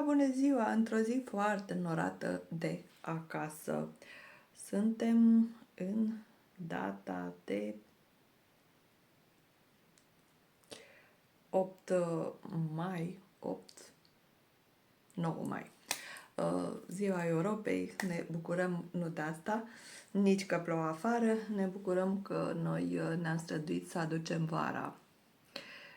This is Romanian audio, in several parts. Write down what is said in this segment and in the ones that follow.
Bună ziua! Într-o zi foarte înnorată de acasă. Suntem în data de 8 mai, 9 mai. Ziua Europei, ne bucurăm nu de asta, nici că plouă afară, ne bucurăm că noi ne-am străduit să aducem vara.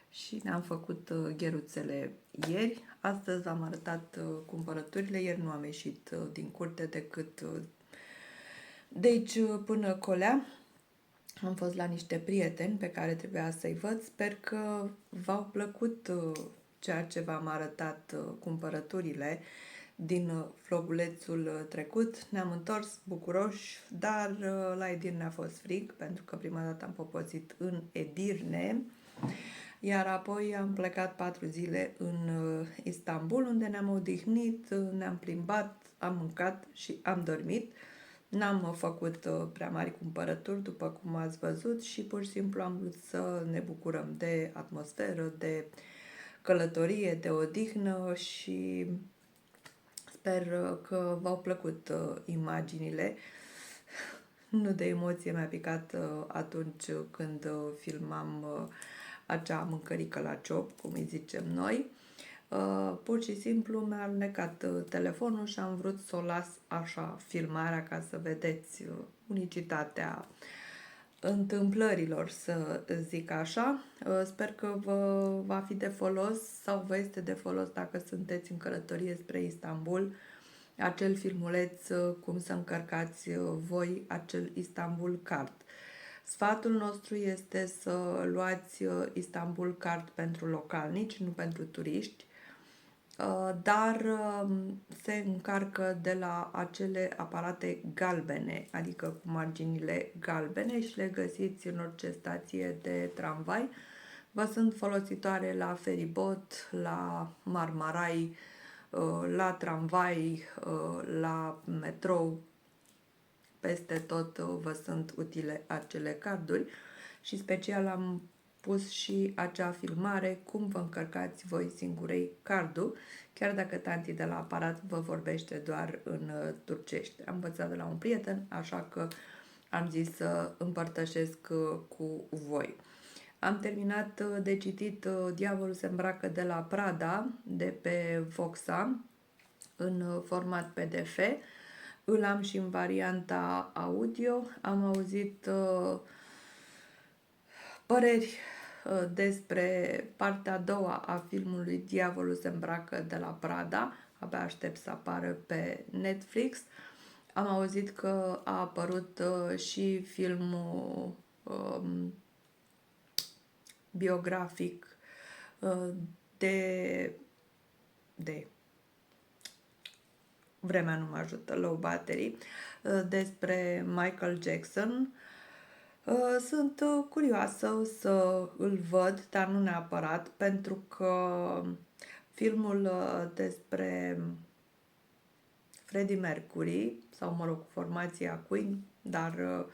Și ne-am făcut gheruțele ieri. Astăzi v-am arătat cumpărăturile. Ieri nu am ieșit din curte decât de aici până colea. Am fost la niște prieteni pe care trebuia să-i văd. Sper că v-au plăcut ceea ce v-am arătat, cumpărăturile din vlogulețul trecut. Ne-am întors bucuroși, dar la Edirne a fost frig, pentru că prima dată am poposit în Edirne. Iar apoi am plecat 4 zile în Istanbul, unde ne-am odihnit, ne-am plimbat, am mâncat și am dormit. N-am făcut prea mari cumpărături, după cum ați văzut, și pur și simplu am vrut să ne bucurăm de atmosferă, de călătorie, de odihnă și sper că v-au plăcut imaginile. Nu de emoție mi-a picat atunci când filmam acea mâncărică la ciop, cum îi zicem noi. Pur și simplu mi-a alunecat telefonul și am vrut să o las așa, filmarea, ca să vedeți unicitatea întâmplărilor, să zic așa. Sper că vă va fi de folos sau vă este de folos dacă sunteți în călătorie spre Istanbul, acel filmuleț cum să încărcați voi acel Istanbul Card. Sfatul nostru este să luați Istanbul Card pentru localnici, nu pentru turiști, dar se încarcă de la acele aparate galbene, adică cu marginile galbene, și le găsiți în orice stație de tramvai. Vă sunt folositoare la feribot, la Marmarai, la tramvai, la metrou, peste tot vă sunt utile acele carduri și special am pus și acea filmare cum vă încărcați voi singurei cardul, chiar dacă tanti de la aparat vă vorbește doar în turcește. Am învățat de la un prieten, așa că am zis să împărtășesc cu voi. Am terminat de citit Diavolul se îmbracă de la Prada, de pe Voxa, în format PDF. Îl am și în varianta audio. Am auzit păreri despre partea a doua a filmului Diavolul se îmbracă de la Prada. Abia aștept să apară pe Netflix. Am auzit că a apărut și filmul biografic de vremea nu mă ajută, Low Battery, despre Michael Jackson. Sunt curioasă să îl văd, dar nu neapărat, pentru că filmul despre Freddie Mercury, sau mă rog, formația Queen, dar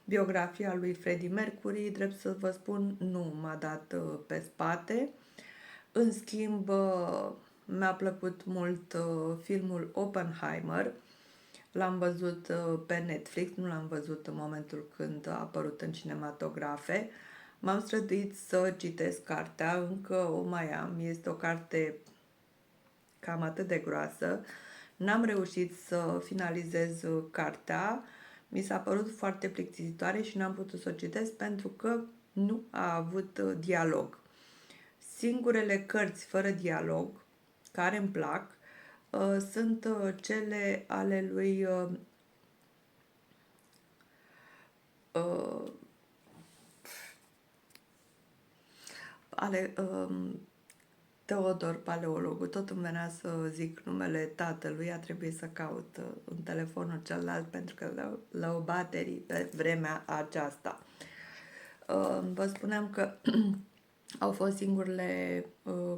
biografia lui Freddie Mercury, drept să vă spun, nu m-a dat pe spate. În schimb, mi-a plăcut mult filmul Oppenheimer. L-am văzut pe Netflix, nu l-am văzut în momentul când a apărut în cinematografe. M-am străduit să citesc cartea, încă o mai am, este o carte cam atât de groasă. N-am reușit să finalizez cartea, mi s-a părut foarte plictisitoare și n-am putut să o citesc pentru că nu a avut dialog. Singurele cărți fără dialog care îmi plac sunt cele ale lui Teodor Paleologul. Tot îmi venea să zic numele tatălui, a trebuit să caut în telefonul celălalt pentru că la o baterii pe vremea aceasta. Vă spuneam că au fost singurele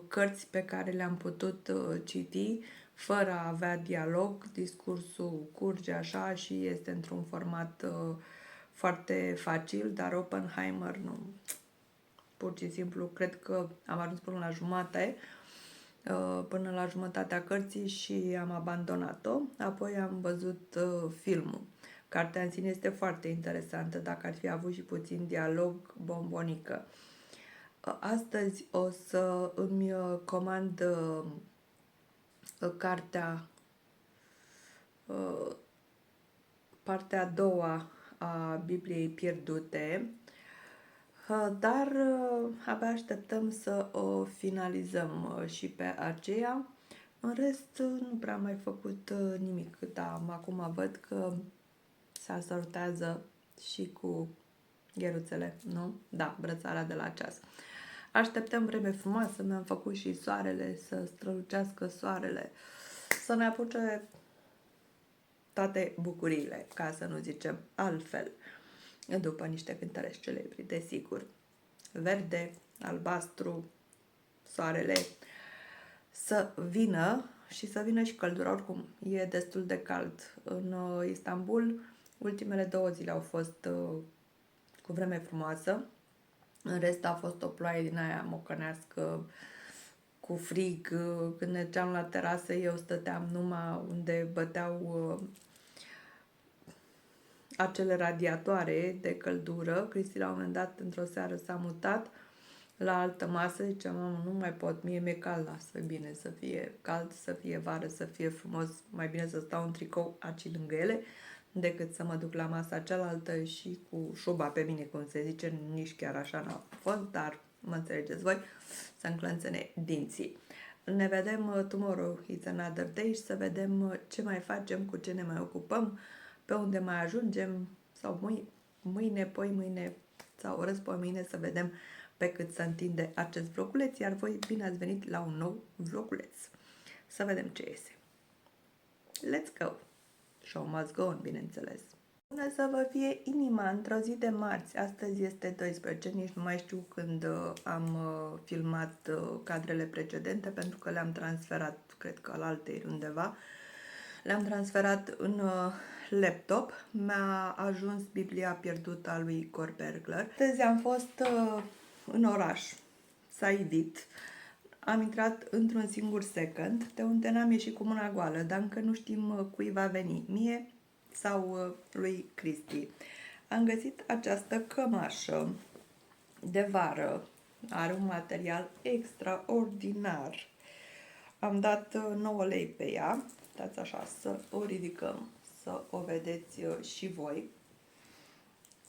cărți pe care le-am putut citi fără a avea dialog. Discursul curge așa și este într-un format foarte facil, dar Oppenheimer nu. Pur și simplu, cred că am ajuns până la jumate. până la jumătatea cărții și am abandonat-o. Apoi am văzut filmul. Cartea în sine este foarte interesantă, dacă ar fi avut și puțin dialog, bombonică. Astăzi o să îmi comand cartea, partea a doua a Bibliei pierdute, dar abia așteptăm să o finalizăm și pe aceea. În rest, nu prea am mai făcut nimic, dar acum văd că se asărtează și cu gheruțele, nu? Da, brățara de la ceas. Așteptăm vreme frumoasă, mi-am făcut și soarele, să strălucească soarele, să ne apuce toate bucuriile, ca să nu zicem altfel, după niște cântărești celebri, desigur. Verde, albastru, soarele, să vină și să vină și căldura. Oricum, e destul de cald în Istanbul. Ultimele 2 zile au fost cu vreme frumoasă. În rest a fost o ploaie din aia mocănească, cu frig. Când mergeam la terasă, eu stăteam numai unde băteau acele radiatoare de căldură. Cristi, la un moment dat, într-o seară, s-a mutat la altă masă. Zicea, mamă, nu mai pot, mie mi-e cald, lasă, bine să fie cald, să fie vară, să fie frumos, mai bine să stau în tricou aici lângă ele, decât să mă duc la masa cealaltă și cu șuba pe mine, cum se zice, nici chiar așa n-a fost, dar mă înțelegeți voi, să înclănțene dinții. Ne vedem tomorrow, it's another day, și să vedem ce mai facem, cu ce ne mai ocupăm, pe unde mai ajungem, sau mâine, poi mâine, sau răspoi mâine, să vedem pe cât se întinde acest vloguleț, iar voi bine ați venit la un nou vloguleț. Să vedem ce iese. Let's go! Show must go on, bineînțeles. Bună să vă fie inima într-o zi de marți. Astăzi este 12, nici nu mai știu când am filmat cadrele precedente, pentru că le-am transferat, cred că la alteri undeva. Le-am transferat în laptop. Mi-a ajuns Biblia pierdută a lui Igor Bergler. Astăzi am fost în oraș, Saidit. Am intrat într-un singur second, de unde n-am ieșit cu mâna goală, dar încă nu știm cui va veni, mie sau lui Cristi. Am găsit această cămașă de vară, are un material extraordinar. Am dat 9 lei pe ea, dați așa să o ridicăm, să o vedeți și voi.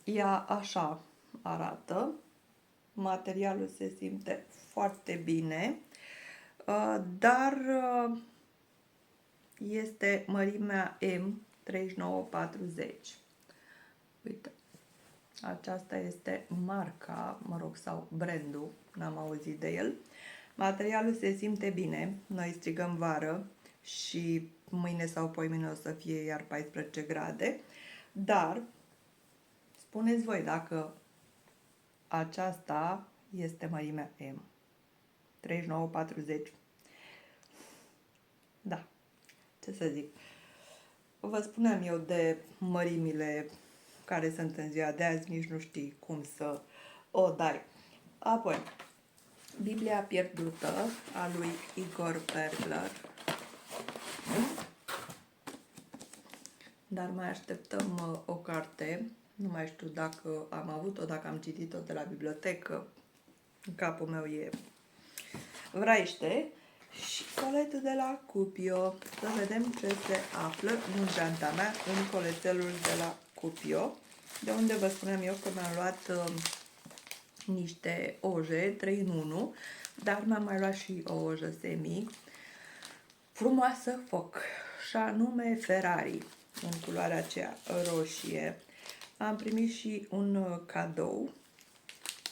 Ea așa arată, materialul se simte foarte bine, dar este mărimea M 3940. Uite, aceasta este marca, mă rog, sau brandul, n-am auzit de el. Materialul se simte bine, noi strigăm vară și mâine sau poimâine o să fie iar 14 grade, dar spuneți voi dacă aceasta este mărimea M. 39-40. Da, ce să zic. Vă spuneam eu de mărimile care sunt în ziua de azi, nici nu știi cum să o dai. Apoi, Biblia pierdută a lui Igor Bergler. Dar mai așteptăm o carte. Nu mai știu dacă am avut-o, dacă am citit-o de la bibliotecă. În capul meu e vraiște. Și coletul de la Cupio. Să vedem ce se află în geanta mea, în coletelul de la Cupio, de unde vă spuneam eu că mi-am luat niște oje 3 în 1, dar mi-am mai luat și o ojă semi frumoasă foc, și anume Ferrari, în culoarea aceea roșie. Am primit și un cadou,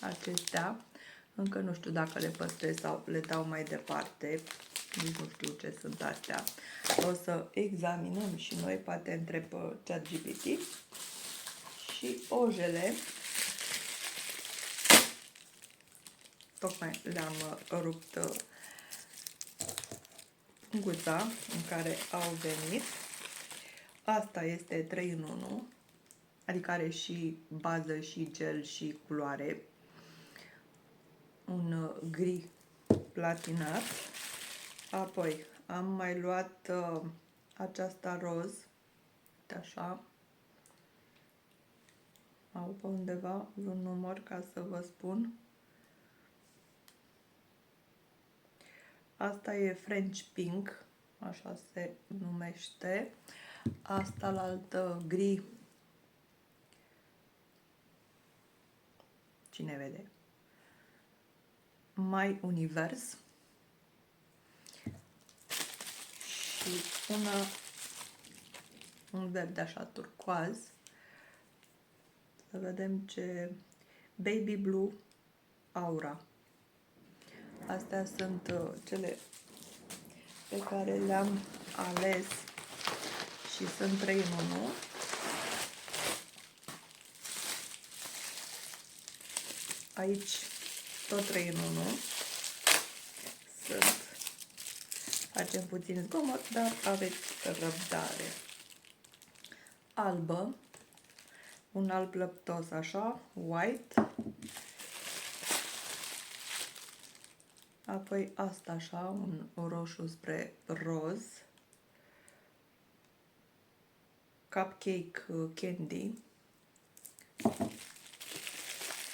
acestea. Încă nu știu dacă le păstrez sau le dau mai departe. Nici nu știu ce sunt astea. O să examinăm și noi, poate întreb pe ChatGPT. Și ojele, tocmai le-am rupt guța în care au venit. Asta este 3 în 1, adică are și bază, și gel, și culoare. Un gri platinat. Apoi am mai luat aceasta roz, așa, au pe undeva un număr ca să vă spun. Asta e French Pink, așa se numește. Asta la altă gri. Cine vede? Mai Univers. Și un verde așa turcoaz. Să vedem ce... Baby Blue Aura. Astea sunt cele pe care le-am ales și sunt 3 în 1. Aici tot 3 în 1. Facem puțin zgomot, dar aveți răbdare. Albă. Un alb lăptos așa, white. Apoi asta așa, un roșu spre roz. Cupcake candy.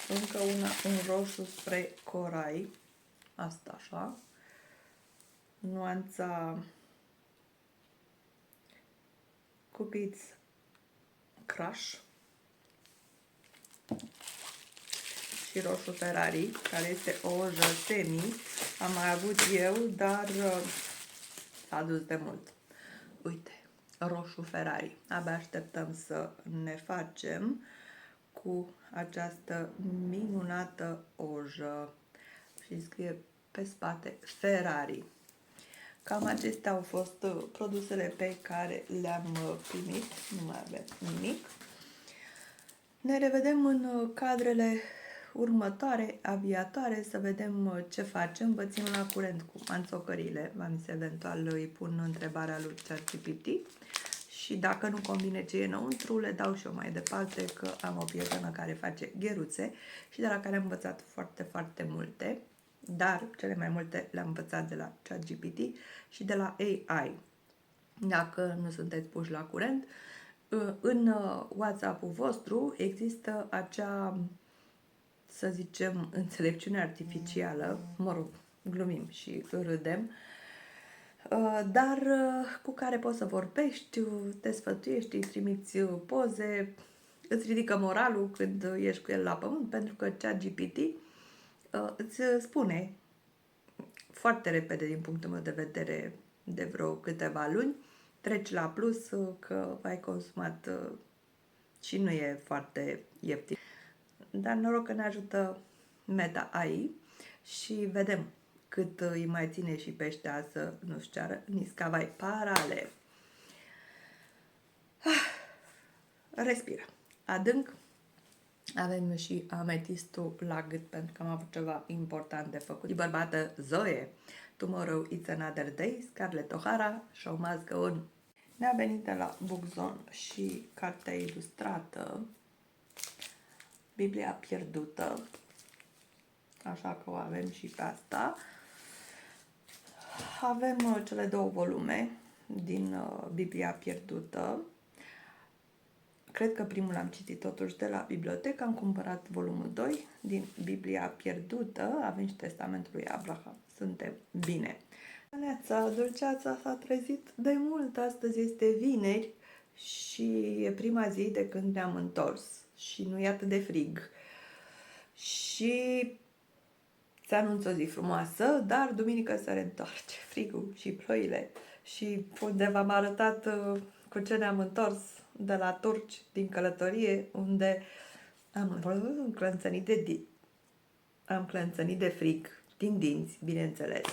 Încă un roșu spre corai. Asta așa. Nuanța Cupid's Crush. Și roșu Ferrari, care este o ojă semi. Am mai avut eu, dar s-a dus de mult. Uite, roșu Ferrari. Abia așteptăm să ne facem cu această minunată ojă. Și scrie pe spate Ferrari. Cam acestea au fost produsele pe care le-am primit. Nu mai avem nimic. Ne revedem în cadrele următoare, aviatoare, să vedem ce facem. Vă țin la curent cu anțocările. V-am zis, eventual îi pun întrebarea lui ChatGPT și dacă nu combine ce e înăuntru, le dau și eu mai departe, că am o prietenă care face gheruțe și de la care am învățat foarte, foarte multe, dar cele mai multe le-am învățat de la ChatGPT și de la AI. Dacă nu sunteți puși la curent, în WhatsApp-ul vostru există acea, să zicem, înțelepciune artificială, mă rog, glumim și râdem, dar cu care poți să vorbești, te sfătuiești, îi trimiți poze, îți ridică moralul când ești cu el la pământ, pentru că ChatGPT îți spune foarte repede, din punctul meu de vedere, de vreo câteva luni, treci la plus că ai consumat și nu e foarte ieftin. Dar noroc că ne ajută Meta AI și vedem cât îi mai ține și peștea să nu-și ceară niscavai parale. Respiră adânc. Avem și ametistul la gât pentru că am avut ceva important de făcut. Și bărbată Zoe, Tomorrow It's Another Day, Scarlett O'Hara, Show Must Go On. Ne-a venit de la Bookzone și cartea ilustrată, Biblia pierdută, așa că o avem și pe asta. Avem cele 2 volume din Biblia pierdută. Cred că primul am citit totuși de la bibliotecă, am cumpărat volumul 2 din Biblia pierdută, avem și Testamentul lui Abraham. Suntem bine. Neața, dulceața s-a trezit de mult, astăzi este vineri și e prima zi de când ne-am întors și nu e atât de frig. Și se anunță o zi frumoasă, dar duminică se reîntoarce frigul și ploile. Și unde v-am arătat cu ce ne-am întors de la turci din călătorie, unde am clănțănit de frig, din dinți, bineînțeles.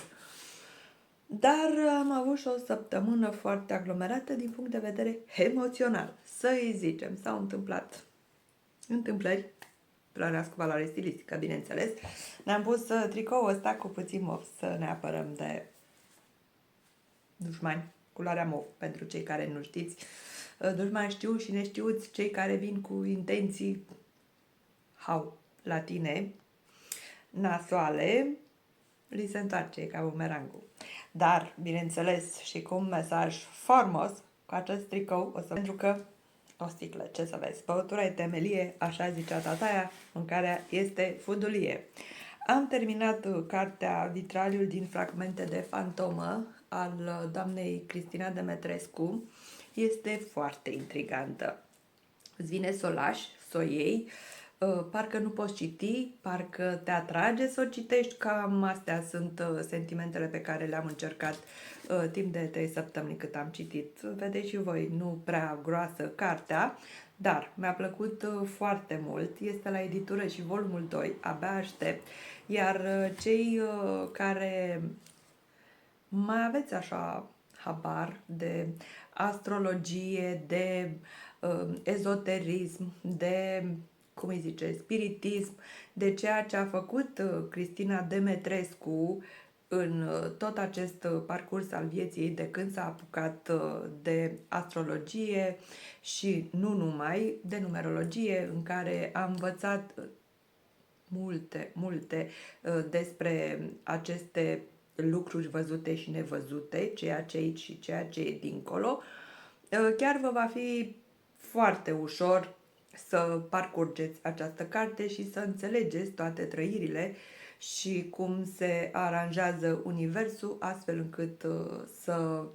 Dar am avut și o săptămână foarte aglomerată din punct de vedere emoțional. Să-i zicem, s-au întâmplat întâmplări, plănească valoare stilistică, bineînțeles. Ne-am pus tricoul ăsta cu puțin mov să ne apărăm de dușmani, culoarea mov, pentru cei care nu știți. Dușmani știu și neștiuți, cei care vin cu intenții latine, nasoale, li se întoarce ca bumerangul. dar, bineînțeles, și cu un mesaj formos, cu acest tricou, pentru că o sticlă, ce să vezi, băutura e temelie, așa zicea tataia, mâncarea este fudulie. Am terminat cartea Vitraliul din fragmente de fantomă al doamnei Cristina Demetrescu. Este foarte intrigantă. Îți vine să o lași, să o iei, parcă nu poți citi, parcă te atrage să o citești, cam astea sunt sentimentele pe care le-am încercat timp de 3 săptămâni cât am citit. Vedeți și voi, nu prea groasă cartea, dar mi-a plăcut foarte mult. Este la editură și volumul 2, abia aștept. Iar cei care mai aveți așa habar de astrologie, de ezoterism, de, cum îi zice, spiritism, de ceea ce a făcut Cristina Demetrescu în tot acest parcurs al vieții, de când s-a apucat de astrologie și nu numai, de numerologie, în care a învățat multe despre aceste lucruri văzute și nevăzute, ceea ce e aici și ceea ce e dincolo. Chiar vă va fi foarte ușor să parcurgeți această carte și să înțelegeți toate trăirile și cum se aranjează universul, astfel încât să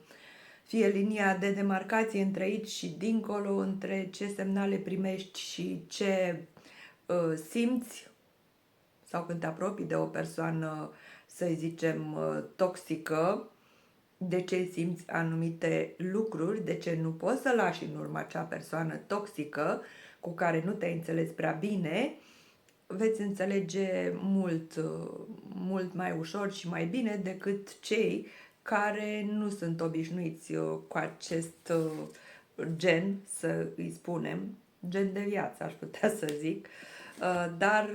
fie linia de demarcație între aici și dincolo, între ce semnale primești și ce simți, sau când te apropii de o persoană, să zicem, toxică, de ce simți anumite lucruri, de ce nu poți să lași în urmă acea persoană toxică cu care nu te-ai înțeles prea bine, veți înțelege mult mai ușor și mai bine decât cei care nu sunt obișnuiți cu acest gen, să îi spunem, gen de viață, aș putea să zic. Dar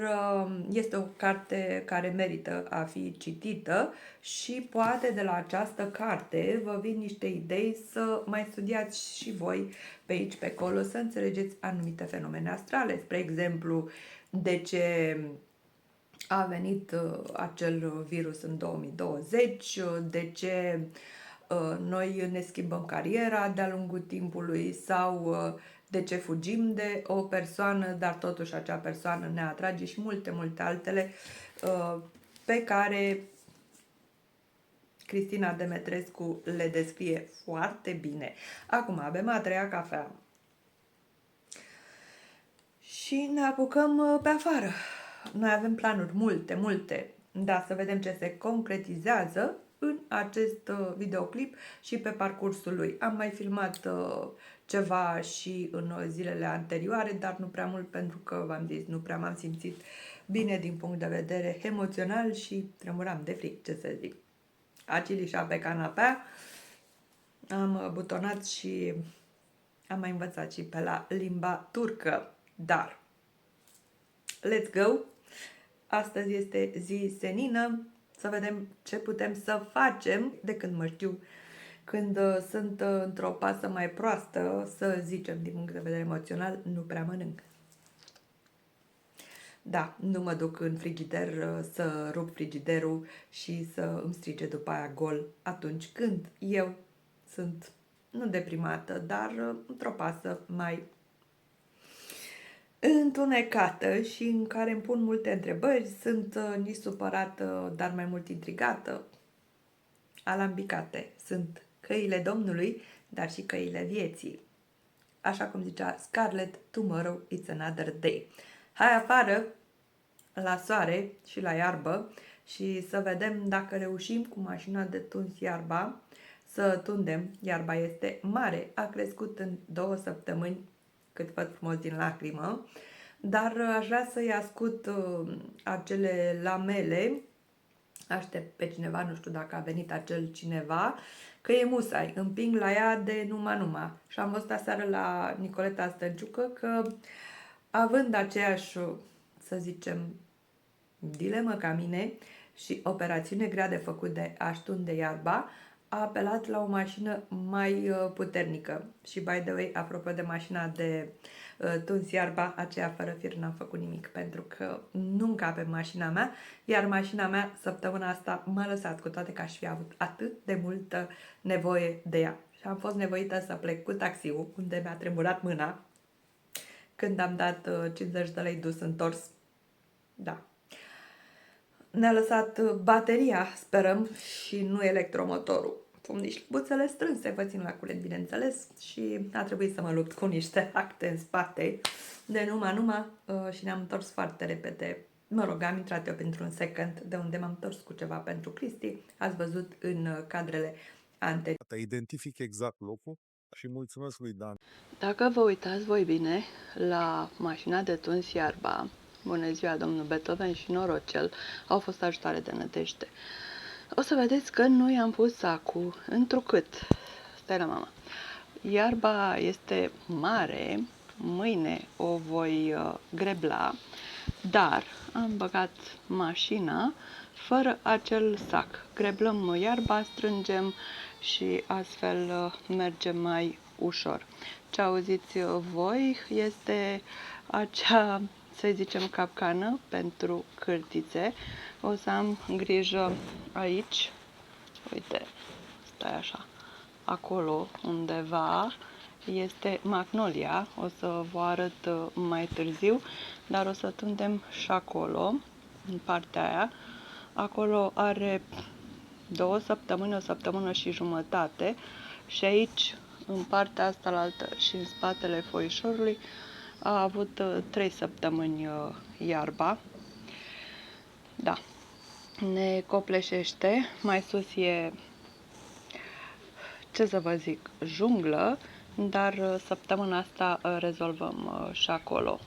este o carte care merită a fi citită și poate de la această carte vă vin niște idei să mai studiați și voi pe aici, pe acolo, să înțelegeți anumite fenomene astrale. Spre exemplu, de ce a venit acel virus în 2020, de ce noi ne schimbăm cariera de-a lungul timpului sau de ce fugim de o persoană, dar totuși acea persoană ne atrage și multe altele pe care Cristina Demetrescu le descrie foarte bine. Acum avem a treia cafea și ne apucăm pe afară. Noi avem planuri multe, da, să vedem ce se concretizează în acest videoclip și pe parcursul lui. Am mai filmat ceva și în zilele anterioare, dar nu prea mult pentru că, v-am zis, nu prea m-am simțit bine din punct de vedere emoțional și tremuram de fric, ce să zic. Acilișa pe canapea, am butonat și am mai învățat și pe la limba turcă, dar let's go! Astăzi este zi senină, să vedem ce putem să facem. De când mă știu, când sunt într-o pasă mai proastă, să zicem, din punct de vedere emoțional, nu prea mănânc. Da, nu mă duc în frigider să rup frigiderul și să îmi strige după aia gol atunci când eu sunt, nu deprimată, dar într-o pasă mai întunecată și în care îmi pun multe întrebări, sunt nici supărată, dar mai mult intrigată, alambicate. Sunt căile Domnului, dar și căile vieții. Așa cum zicea Scarlett, tomorrow it's another day. Hai afară, la soare și la iarbă și să vedem dacă reușim cu mașina de tuns iarba să tundem. Iarba este mare, a crescut în 2 săptămâni, cât văd frumos din lacrimă, dar aș vrea să-i ascult acele lamele. Aștept pe cineva, nu știu dacă a venit acel cineva, că e musai, împing la ea de numai. Și am văzut aseară la Nicoleta Stănciucă că, având aceeași, să zicem, dilemă ca mine și operațiune grea de făcut de a tunde iarba, a apelat la o mașină mai puternică. Și, by the way, apropo de mașina de tuns iarba aceea fără fir, n-am făcut nimic pentru că nu încape mașina mea, iar mașina mea săptămâna asta m-a lăsat, cu toate că aș fi avut atât de multă nevoie de ea. Și am fost nevoită să plec cu taxiul, unde mi-a tremurat mâna când am dat 50 de lei dus întors. Da. Ne-a lăsat bateria, sperăm, și nu electromotorul. Fum niște buțele strânse, vă țin la curent, bineînțeles, și a trebuit să mă lupt cu niște acte în spate de numai, și ne-am întors foarte repede. Mă rog, am intrat eu pentru un second, de unde m-am întors cu ceva pentru Cristi. Ați văzut în cadrele anterioare. Identific exact locul și mulțumesc lui Dan. Dacă vă uitați voi bine la mașina de tuns iarba, bună ziua domnul Beethoven și Norocel, au fost ajutoare de nădejde. O să vedeți că nu i-am pus sacul, întrucât, stai la mama, iarba este mare, mâine o voi grebla, dar am băgat mașina fără acel sac. Greblăm iarba, strângem și astfel mergem mai ușor. Ce auziți voi este acea, să zicem, capcană pentru cârtițe. O să am grijă aici, uite, stai așa, acolo undeva este magnolia, o să vă arăt mai târziu, dar o să tundem și acolo, în partea aia. Acolo are 2 săptămâni, o săptămână și jumătate și aici, în partea asta la altă și în spatele foișorului, a avut 3 săptămâni iarba. Da, ne copleșește, mai sus e, ce să vă zic, junglă, dar săptămâna asta rezolvăm și acolo.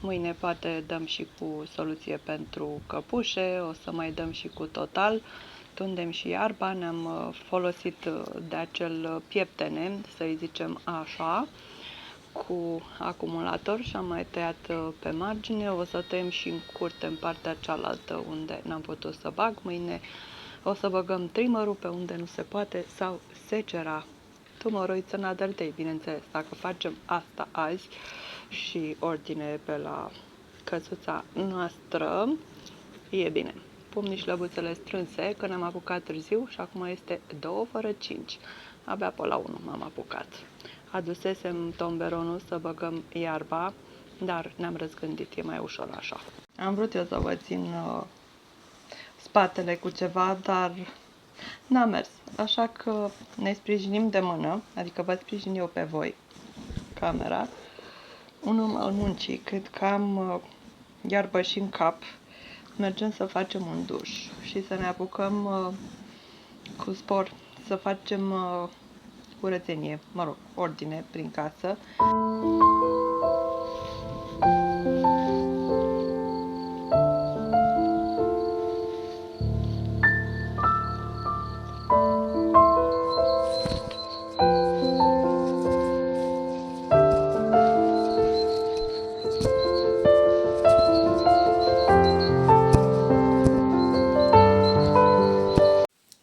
Mâine poate dăm și cu soluție pentru căpușe, o să mai dăm și cu total. Tundem și iarba, ne-am folosit de acel pieptene, să-i zicem așa, cu acumulator și am mai tăiat pe margine. O să tăiem și în curte în partea cealaltă unde n-am putut să bag. Mâine o să băgăm trimmerul pe unde nu se poate sau secera. Tomorrow it's another day, bineînțeles. Dacă facem asta azi și ordine pe la căsuța noastră, e bine. Pumnii și lăbuțele strânse, că ne-am apucat târziu și acum este 2 fără 5. Abia pe la 1 m-am apucat. Adusesem tomberonul să băgăm iarba, dar ne-am răzgândit, e mai ușor așa. Am vrut eu să vă țin spatele cu ceva, dar n-a mers. Așa că ne sprijinim de mână, adică vă sprijin eu pe voi, camera. Unul al muncii, cred că am iarbă și în cap. Mergem să facem un duș și să ne apucăm cu spor să facem curățenie, mă rog, ordine prin casă.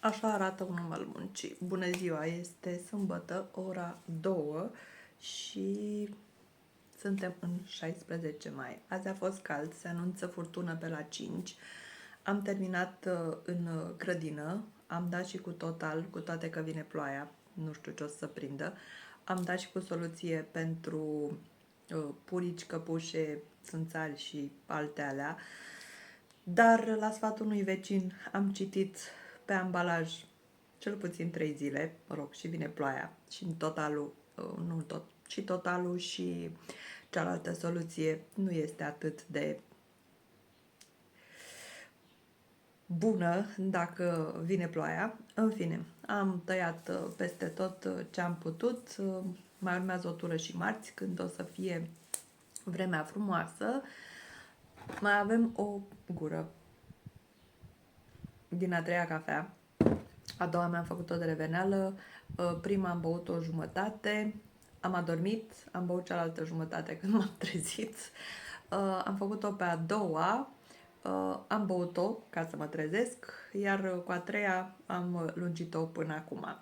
Așa arată un om al muncii. Bună ziua, este sâmbătă, ora 2 și suntem în 16 mai. Azi a fost cald, se anunță furtună pe la 5. Am terminat în grădină, am dat și cu total, cu toate că vine ploaia, nu știu ce o să prindă. Am dat și cu soluție pentru purici, căpușe, țânțari și alte alea. Dar la sfatul unui vecin am citit pe ambalaj cel puțin 3 zile, mă rog, și vine ploaia și în totalul, nu tot, și totalul și cealaltă soluție nu este atât de bună dacă vine ploaia. În fine, am tăiat peste tot ce am putut, mai urmează o tură și marți, când o să fie vremea frumoasă. Mai avem o gură din a 3-a cafea. A doua mi-am făcut-o de reveneală, prima am băut o jumătate, am adormit, am băut cealaltă jumătate când m-am trezit, am făcut-o pe a doua, am băut-o ca să mă trezesc, iar cu a treia am lungit-o până acum.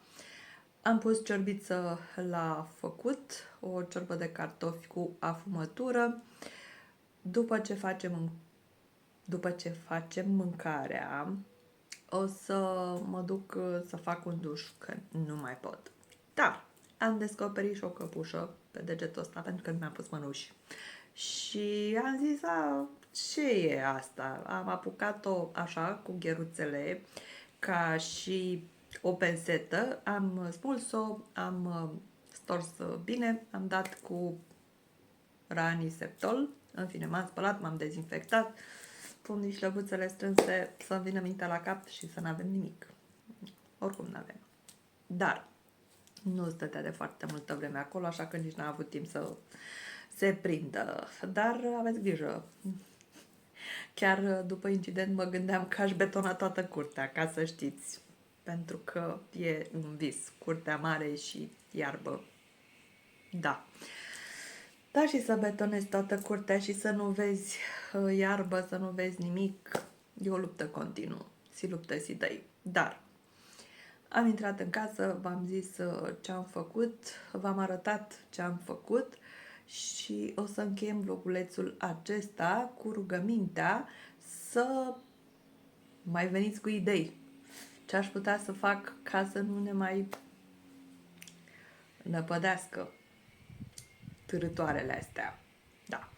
Am pus ciorbiță la făcut, o ciorbă de cartofi cu afumătură. După ce facem mâncarea, o să mă duc să fac un duș, că nu mai pot. Dar am descoperit și o căpușă pe degetul ăsta, pentru că nu mi-am pus mănuși. Și am zis, ce e asta? Am apucat-o așa, cu gheruțele, ca și o pensetă, am smuls-o, am stors bine, am dat cu raniseptol, în fine, m-am spălat, m-am dezinfectat, pun niște lăbuțele strânse să-mi vină mintea la cap și să n-avem nimic. Oricum n-avem. Dar nu stătea de foarte multă vreme acolo, așa că nici n-a avut timp să se prindă. Dar aveți grijă. Chiar după incident mă gândeam că aș betona toată curtea, ca să știți. Pentru că e un vis. Curtea mare și iarbă. Da. Da, și să betonezi toată curtea și să nu vezi iarbă, să nu vezi nimic. E o luptă continuă. Si luptă, si dai. Dar am intrat în casă, v-am zis ce am făcut, v-am arătat ce am făcut și o să încheiem vlogulețul acesta cu rugămintea să mai veniți cu idei. Ce aș putea să fac ca să nu ne mai năpădească târătoarele astea. Da.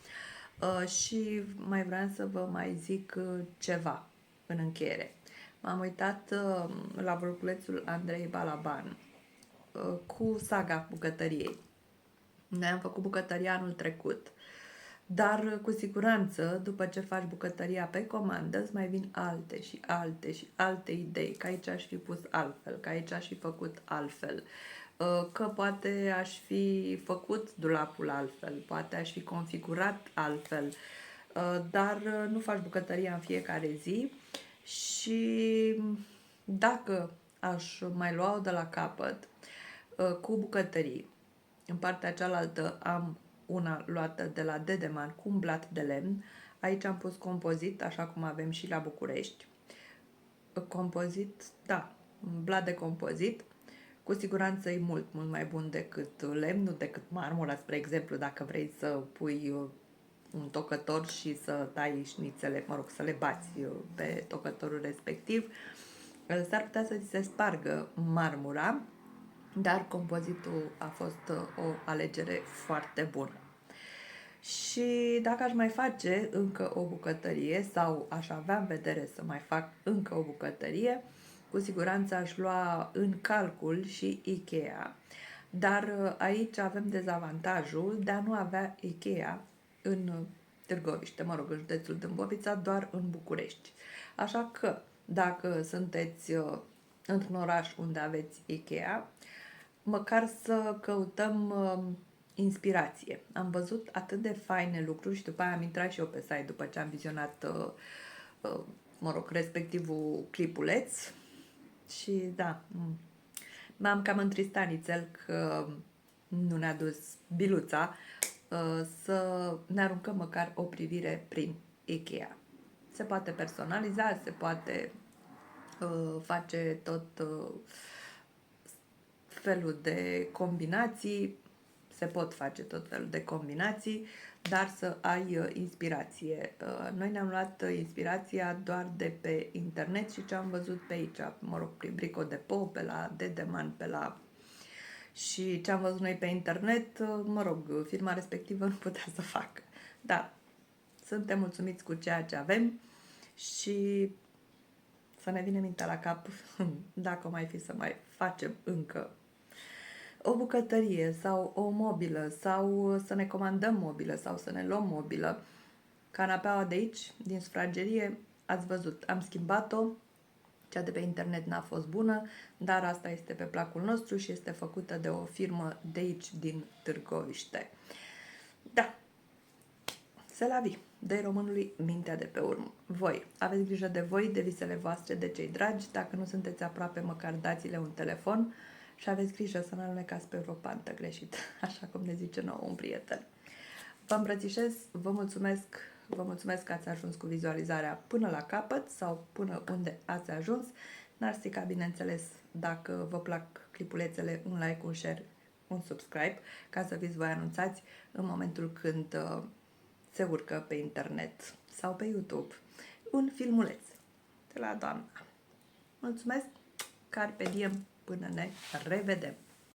Și mai vreau să vă mai zic ceva în încheiere. M-am uitat la vlogulețul Andrei Balaban cu saga bucătăriei. Noi am făcut bucătăria anul trecut, dar cu siguranță, după ce faci bucătăria pe comandă, îți mai vin alte și alte și alte idei, că aici aș fi pus altfel, că aici aș fi făcut altfel, că poate aș fi făcut dulapul altfel, poate aș fi configurat altfel, dar nu faci bucătăria în fiecare zi și dacă aș mai lua-o de la capăt cu bucătării, în partea cealaltă am una luată de la Dedeman cu un blat de lemn. Aici am pus compozit, așa cum avem și la București. Compozit, da, un blat de compozit. Cu siguranță e mult, mult mai bun decât lemnul, decât marmura, spre exemplu, dacă vrei să pui un tocător și să tai șnițele, mă rog, să le bați pe tocătorul respectiv. S-ar putea să ți se spargă marmura, dar compozitul a fost o alegere foarte bună. Și dacă aș mai face încă o bucătărie sau aș avea în vedere să mai fac încă o bucătărie, cu siguranță aș lua în calcul și Ikea. Dar aici avem dezavantajul de a nu avea Ikea în Târgoviște, mă rog, în județul Dâmbovița, doar în București. Așa că, dacă sunteți într-un oraș unde aveți Ikea, măcar să căutăm inspirație. Am văzut atât de faine lucruri și după aia am intrat și eu pe site după ce am vizionat, mă rog, respectivul clipuleț și da, m-am cam întristat nițel că nu ne-a dus biluța să ne aruncăm măcar o privire prin Ikea. Se poate personaliza, se poate face tot felul de combinații, se pot face tot felul de combinații, dar să ai inspirație. Noi ne-am luat inspirația doar de pe internet și ce am văzut pe aici, mă rog, prin Brico Depot, pe la Dedeman, pe la... Și ce am văzut noi pe internet, mă rog, firma respectivă nu putea să facă. Dar suntem mulțumiți cu ceea ce avem și să ne vine mintea la cap dacă o mai fi să mai facem încă o bucătărie sau o mobilă sau să ne comandăm mobilă sau să ne luăm mobilă. Canapeaua de aici, din sufragerie, ați văzut, am schimbat-o, cea de pe internet n-a fost bună, dar asta este pe placul nostru și este făcută de o firmă de aici, din Târgoviște. Da, se la vi, dă românului mintea de pe urmă. Voi, aveți grijă de voi, de visele voastre, de cei dragi, dacă nu sunteți aproape, măcar dați-le un telefon și aveți grijă să nu alunecați pe vreo pantă greșită, așa cum ne zice nouă un prieten. Vă îmbrățișez, vă mulțumesc că ați ajuns cu vizualizarea până la capăt sau până unde ați ajuns. Narsica, bineînțeles, dacă vă plac clipulețele, un like, un share, un subscribe, ca să fiți voi anunțați în momentul când se urcă pe internet sau pe YouTube un filmuleț de la doamna. Mulțumesc! Carpe diem! Până ne revedem!